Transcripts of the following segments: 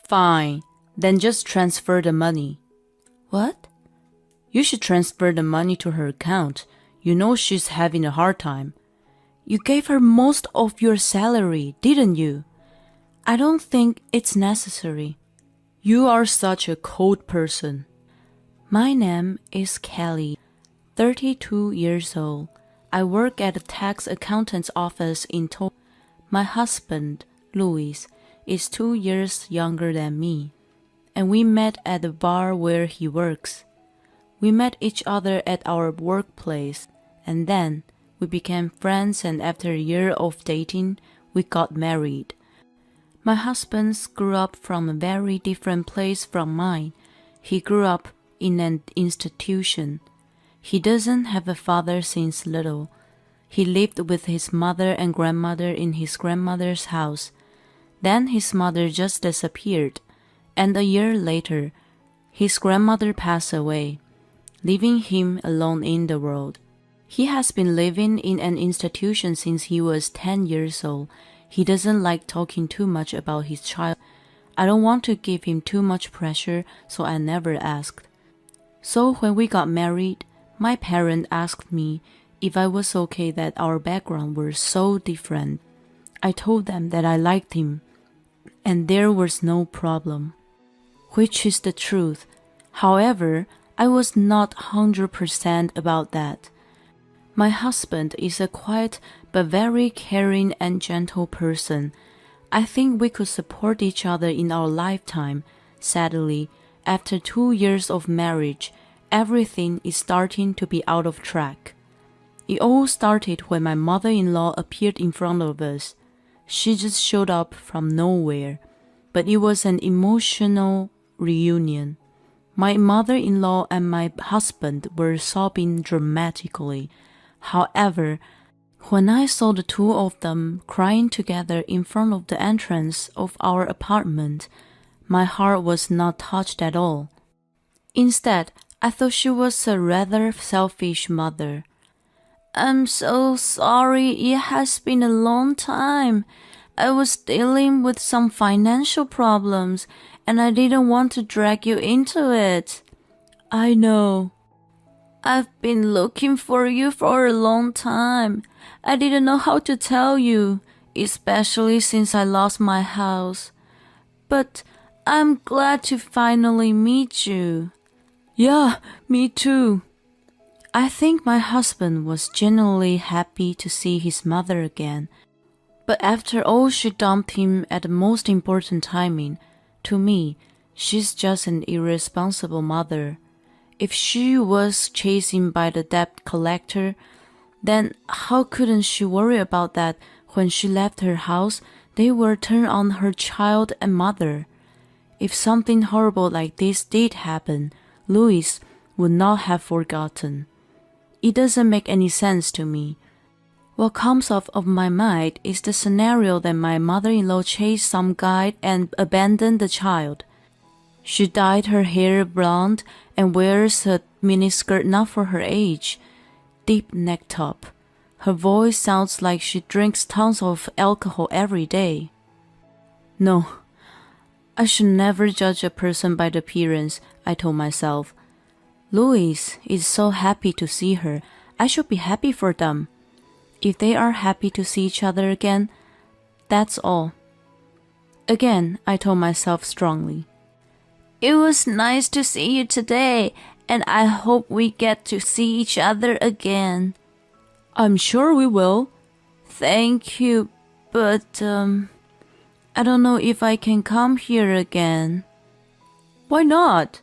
Fine, then just transfer the money. What? You should transfer the money to her account. You know she's having a hard time. You gave her most of your salary, didn't you? I don't think it's necessary. You are such a cold person. My name is Kelly, 32 years old. I work at a tax accountant's office in Tokyo. My husband, Louis, is 2 years younger than me, and we met at the bar where he works. We met each other at our workplace, and then we became friends, and after a year of dating, we got married. My husband grew up from a very different place from mine. He grew up in an institution. He doesn't have a father since little. He lived with his mother and grandmother in his grandmother's house. Then his mother just disappeared, and a year later, his grandmother passed away, leaving him alone in the world. He has been living in an institution since he was 10 years old. He doesn't like talking too much about his child. I don't want to give him too much pressure, so I never asked. So when we got married, my parents asked me if I was okay that our background were so different. I told them that I liked him, and there was no problem, which is the truth. However, I was not 100% about that. My husband is a quiet but very caring and gentle person. I think we could support each other in our lifetime. Sadly, after 2 years of marriage, everything is starting to be out of track. It all started when my mother-in-law appeared in front of us. She just showed up from nowhere, but it was an emotional reunion. My mother-in-law and my husband were sobbing dramatically. However, when I saw the two of them crying together in front of the entrance of our apartment, my heart was not touched at all. Instead, I thought she was a rather selfish mother. I'm so sorry, it has been a long time. I was dealing with some financial problems, and I didn't want to drag you into it. I know. I've been looking for you for a long time. I didn't know how to tell you, especially since I lost my house. But I'm glad to finally meet you. Yeah, me too. I think my husband was genuinely happy to see his mother again. But after all, she dumped him at the most important timing. To me, she's just an irresponsible mother. If she was chasing by the debt collector, then how couldn't she worry about that when she left her house? They were turned on her child and mother. If something horrible like this did happen, Louis would not have forgotten. It doesn't make any sense to me. What comes off of my mind is the scenario that my mother-in-law chased some guy and abandoned the child. She dyed her hair blonde and wears a miniskirt not for her age, deep neck top. Her voice sounds like she drinks tons of alcohol every day. No, I should never judge a person by the appearance, I told myself. Louis is so happy to see her. I should be happy for them. If they are happy to see each other again, that's all. Again, I told myself strongly. It was nice to see you today, and I hope we get to see each other again. I'm sure we will. Thank you, but I don't know if I can come here again. Why not?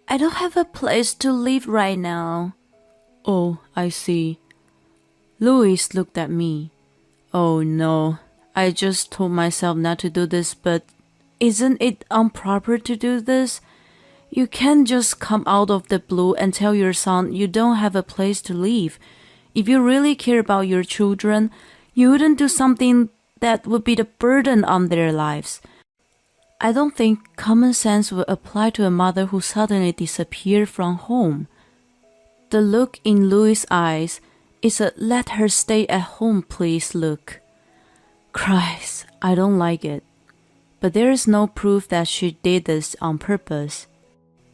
I don't have a place to live right now. Oh, I see. Louis looked at me. Oh no, I just told myself not to do this, but isn't it improper to do this? You can't just come out of the blue and tell your son you don't have a place to live. If you really care about your children, you wouldn't do something that would be the burden on their lives. I don't think common sense would apply to a mother who suddenly disappeared from home. The look in Louis' eyes is a let her stay at home please look. Christ, I don't like it. but there is no proof that she did this on purpose.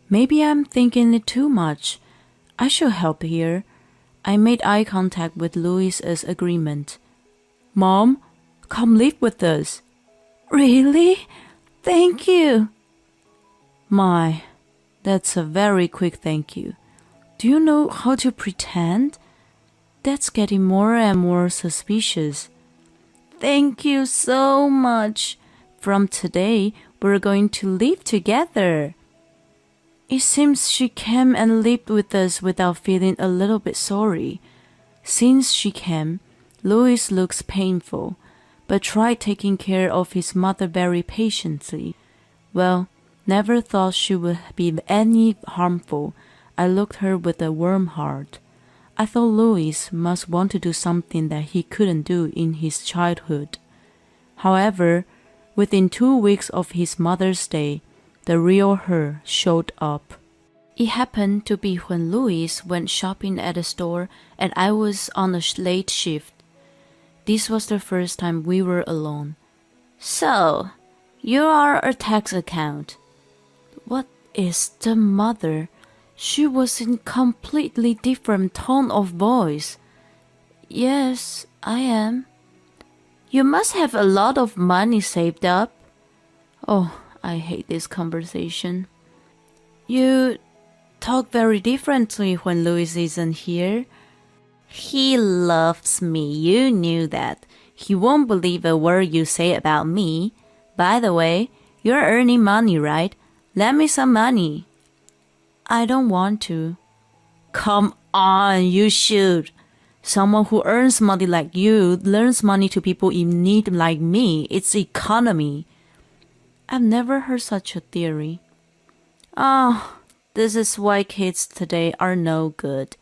Maybe I'm thinking it too much. I should help here. I made eye contact with Louis as agreement. Mom, come live with us. Really? Thank you. My, that's a very quick thank you. Do you know how to pretend? That's getting more and more suspicious. Thank you so much. From today, we're going to live together. It seems she came and lived with us without feeling a little bit sorry. Since she came, Louis looks painful, but tried taking care of his mother very patiently. Well, never thought she would be any harmful. I looked her with a warm heart. I thought Louis must want to do something that he couldn't do in his childhood. However, within 2 weeks of his Mother's Day, the real her showed up. It happened to be when Louis went shopping at a store and I was on a late shift. This was the first time we were alone. So, you are a tax account. What is the mother? She was in completely different tone of voice. Yes, I am. You must have a lot of money saved up. Oh, I hate this conversation. You talk very differently when Louis isn't here. He loves me, you knew that. He won't believe a word you say about me. By the way, you're earning money, right? Lend me some money. I don't want to. Come on, you should. Someone who earns money like you lends money to people in need like me. It's economy. I've never heard such a theory. Oh, this is why kids today are no good.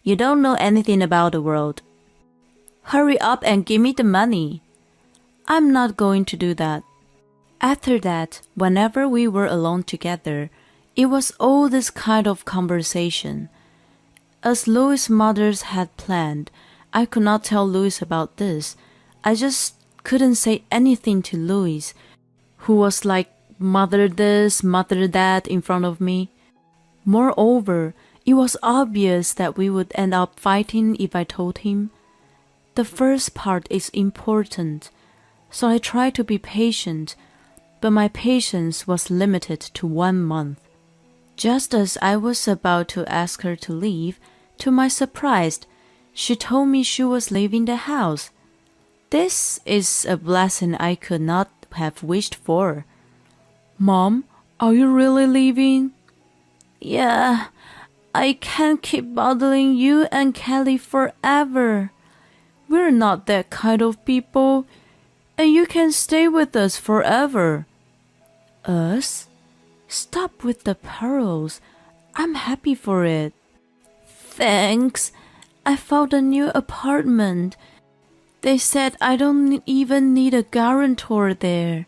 You don't know anything about the world. Hurry up and give me the money. I'm not going to do that. After that, whenever we were alone together, it was all this kind of conversation. As Louis' mothers had planned, I could not tell Louis about this. I just couldn't say anything to Louis, who was like mother this, mother that in front of me. Moreover, it was obvious that we would end up fighting if I told him. The first part is important, so I tried to be patient, but my patience was limited to 1 month. Just as I was about to ask her to leave, to my surprise, she told me she was leaving the house. This is a blessing I could not have wished for. Mom, are you really leaving? Yeah, I can't keep bothering you and Kelly forever. We're not that kind of people, and you can stay with us forever. Us? Stop with the pearls. I'm happy for it. Thanks. I found a new apartment. They said I don't even need a guarantor there.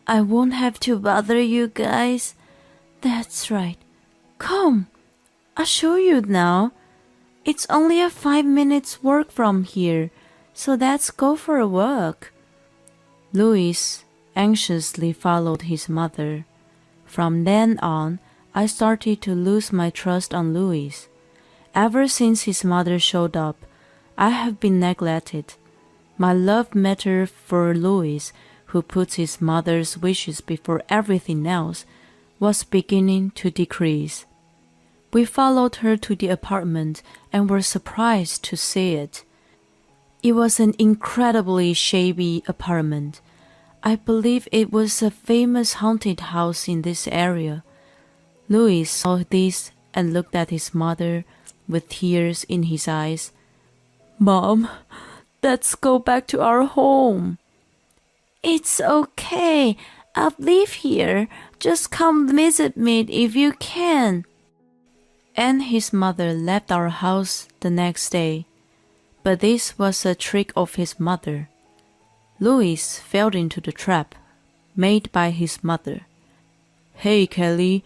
I won't have to bother you guys. That's right. Come, I'll show you now. It's only a 5 minutes walk from here, so let's go for a walk. Louis anxiously followed his mother. From then on, I started to lose my trust on Louis. Ever since his mother showed up, I have been neglected. My love matter for Louis, who puts his mother's wishes before everything else, was beginning to decrease. We followed her to the apartment and were surprised to see it. It was an incredibly shabby apartment. I believe it was a famous haunted house in this area. Louis saw this and looked at his mother with tears in his eyes. Mom, let's go back to our home. It's okay. I'll live here. Just come visit me if you can. And his mother left our house the next day. But this was a trick of his mother. Louis fell into the trap made by his mother. Hey, Kelly,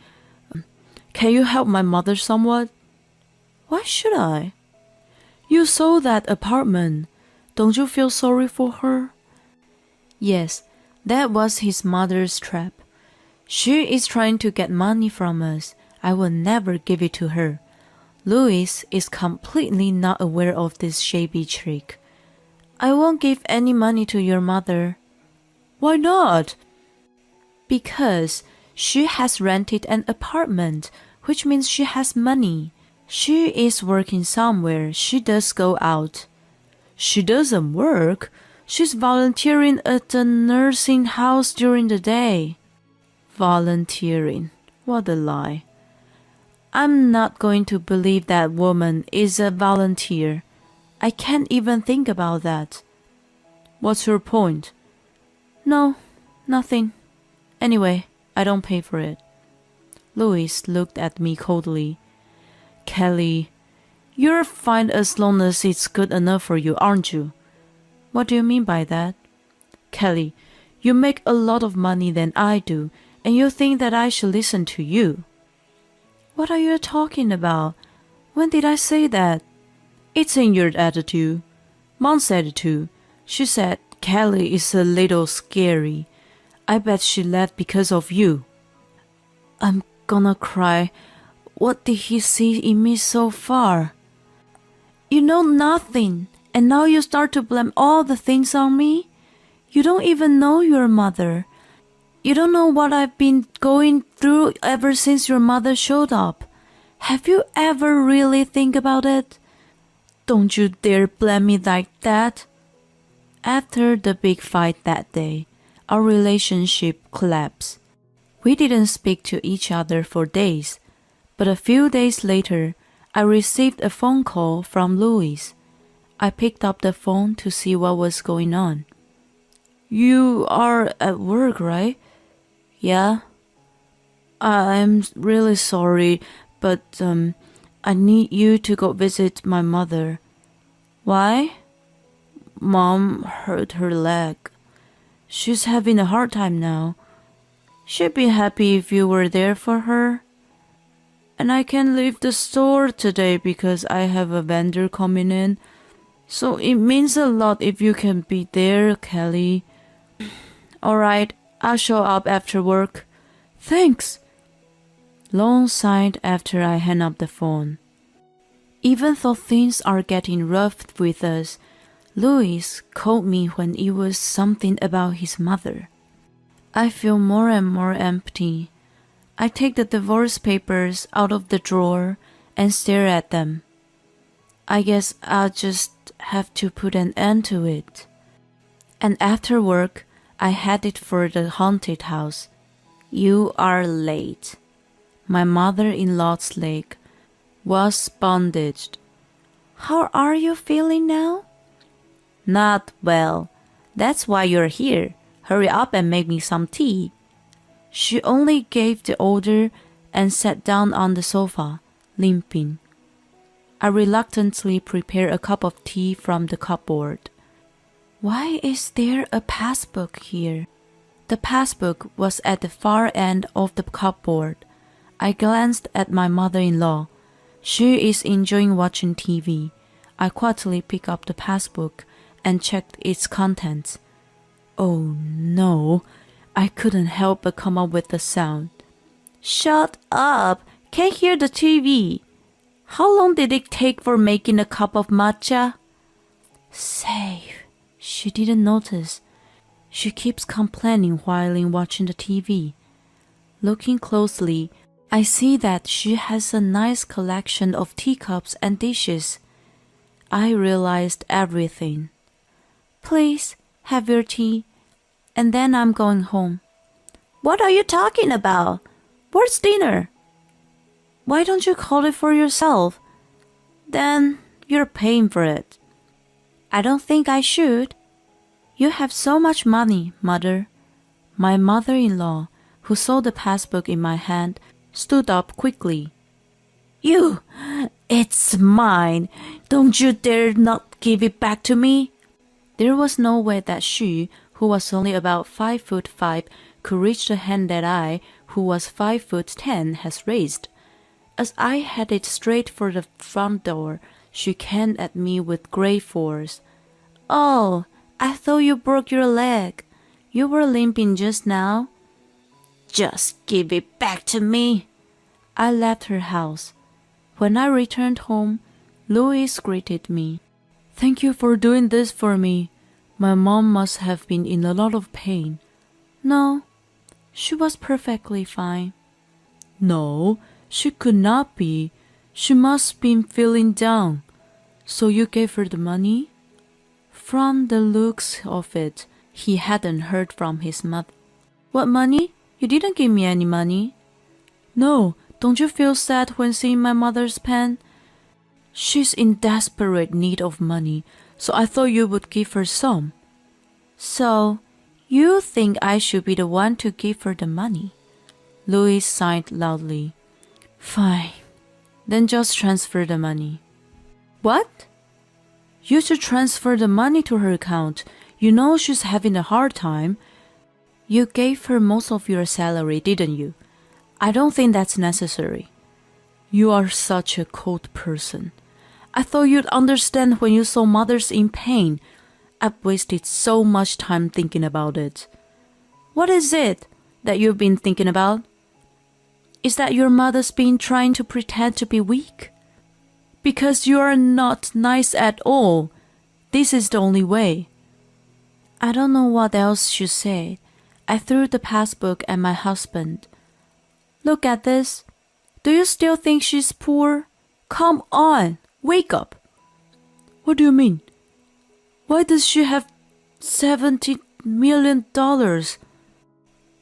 can you help my mother somewhat? Why should I? You saw that apartment. Don't you feel sorry for her? Yes, That was his mother's trap. She is trying to get money from us. I will never give it to her. Louis is completely not aware of this shabby trick. I won't give any money to your mother. Why not? Because she has rented an apartment, which means she has money. She is working somewhere. She does go out. She doesn't work. She's volunteering at the nursing house during the day. Volunteering. What a lie. I'm not going to believe that woman is a volunteer. I can't even think about that. What's your point? No, nothing. Anyway, I don't pay for it. Louis looked at me coldly. Kelly, you're fine as long as it's good enough for you, aren't you? What do you mean by that? Kelly, you make a lot of money than I do, and you think that I should listen to you. What are you talking about? When did I say that? It's in your attitude. Mom said it too. She said Kelly is a little scary. I bet she left because of you. I'm gonna cry. What did he see in me so far? You know nothing, and now you start to blame all the things on me? You don't even know your mother. You don't know what I've been going through ever since your mother showed up. Have you ever really think about it? Don't you dare blame me like that. After the big fight that day, our relationship collapsed. We didn't speak to each other for days, but a few days later, I received a phone call from Louis. I picked up the phone to see what was going on. You are at work, right? Yeah. I'm really sorry, but I need you to go visit my mother. Why? Mom hurt her leg. She's having a hard time now. She'd be happy if you were there for her. And I can't leave the store today because I have a vendor coming in. So it means a lot if you can be there, Kelly. Alright, I'll show up after work. Thanks. Long sighed after I hang up the phone. Even though things are getting rough with us, Louis called me when it was something about his mother. I feel more and more empty. I take the divorce papers out of the drawer and stare at them. I guess I'll just have to put an end to it. And after work, I headed for the haunted house. You are late. My mother-in-law's leg was bandaged. How are you feeling now? Not well. That's why you're here. Hurry up and make me some tea. She only gave the order and sat down on the sofa, limping. I reluctantly prepared a cup of tea from the cupboard. Why is there a passbook here? The passbook was at the far end of the cupboard. I glanced at my mother-in-law. She is enjoying watching TV. I quietly picked up the passbook and checked its contents. Oh no, I couldn't help but come up with a sound. Shut up! Can't hear the TV. How long did it take for making a cup of matcha? Safe. She didn't notice. She keeps complaining while watching the TV. Looking closely, I see that she has a nice collection of teacups and dishes. I realized everything. Please, have your tea, and then I'm going home. What are you talking about? Where's dinner? Why don't you call it for yourself? Then you're paying for it. I don't think I should. You have so much money, Mother. My mother-in-law, who saw the passbook in my hand, stood up quickly. It's mine. Don't you dare not give it back to me. There was no way that she, who was only about 5'5", could reach the hand that I, who was 5'10", has raised. As I headed straight for the front door, she came at me with great force. Oh, I thought you broke your leg. You were limping just now. Just give it back to me. I left her house. When I returned home, Louis greeted me. Thank you for doing this for me. My mom must have been in a lot of pain. No, she was perfectly fine. No, she could not be. She must have been feeling down. So you gave her the money? From the looks of it, he hadn't heard from his mother. What money? You didn't give me any money. No, don't you feel sad when seeing my mother's pain? She's in desperate need of money, so I thought you would give her some. So, you think I should be the one to give her the money? Louis sighed loudly. Fine. Then just transfer the money. What? You should transfer the money to her account. You know she's having a hard time. You gave her most of your salary, didn't you? I don't think that's necessary. You are such a cold person. I thought you'd understand when you saw mothers in pain. I've wasted so much time thinking about it. What is it that you've been thinking about? Is that your mother's been trying to pretend to be weak? Because you are not nice at all. This is the only way. I don't know what else to say. I threw the passbook at my husband. Look at this. Do you still think she's poor? Come on, wake up. What do you mean? Why does she have $70 million?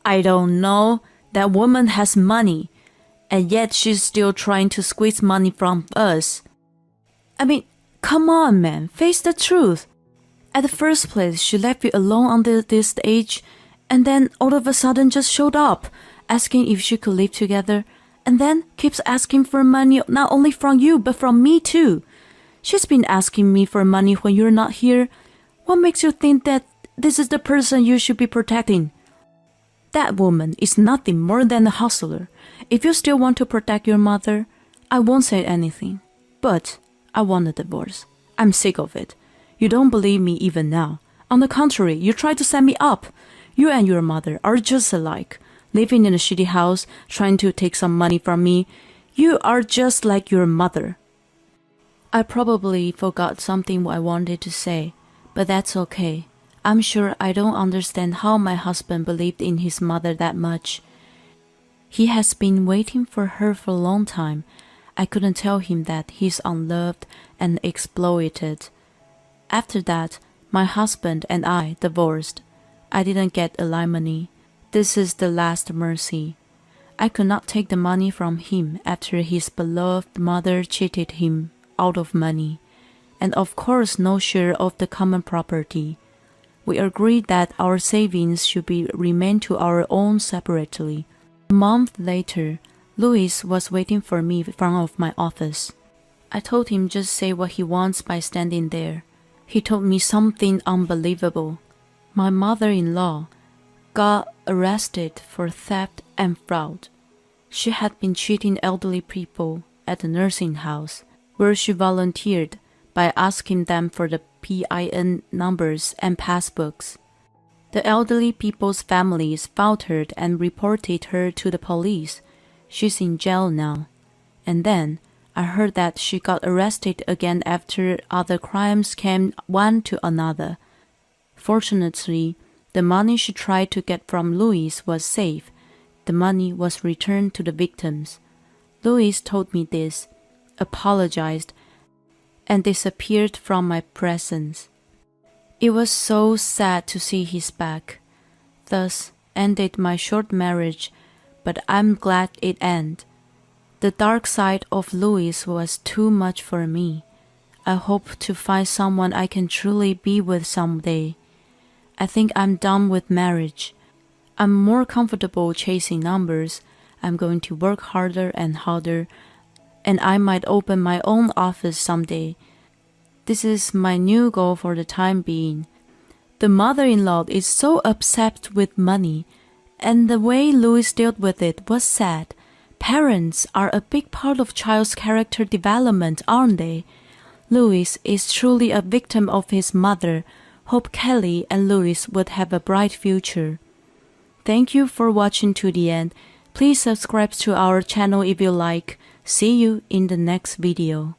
I don't know. That woman has money, and yet she's still trying to squeeze money from us. I mean, come on, man, face the truth. At the first place, she left you alone until this age, and then all of a sudden just showed up, asking if she could live together, and then keeps asking for money not only from you, but from me too. She's been asking me for money when you're not here. What makes you think that this is the person you should be protecting? That woman is nothing more than a hustler. If you still want to protect your mother, I won't say anything. But I want a divorce. I'm sick of it. You don't believe me even now. On the contrary, you try to set me up. You and your mother are just alike. Living in a shitty house, trying to take some money from me. You are just like your mother. I probably forgot something I wanted to say, but that's okay. I'm sure I don't understand how my husband believed in his mother that much. He has been waiting for her for a long time. I couldn't tell him that he's unloved and exploited. After that, my husband and I divorced. I didn't get alimony. This is the last mercy. I could not take the money from him after his beloved mother cheated him out of money, and of course no share of the common property. We agreed that our savings should be remain to our own separately. A month later, Louis was waiting for me in front of my office. I told him just say what he wants by standing there. He told me something unbelievable. My mother-in-law got arrested for theft and fraud. She had been cheating elderly people at the nursing house, where she volunteered by asking them for the PIN numbers and passbooks. The elderly people's families faltered and reported her to the police. She's in jail now. And then I heard that she got arrested again after other crimes came one to another. Fortunately, the money she tried to get from Louis was safe. The money was returned to the victims. Louis told me this, apologized, and disappeared from my presence. It was so sad to see his back. Thus ended my short marriage, but I'm glad it ended. The dark side of Louis was too much for me. I hope to find someone I can truly be with someday. I think I'm done with marriage. I'm more comfortable chasing numbers. I'm going to work harder and harder, and I might open my own office someday. This is my new goal for the time being. The mother-in-law is so obsessed with money, and the way Louis dealt with it was sad. Parents are a big part of child's character development, aren't they? Louis is truly a victim of his mother, Hope Kelly and Louis would have a bright future. Thank you for watching to the end. Please subscribe to our channel if you like. See you in the next video.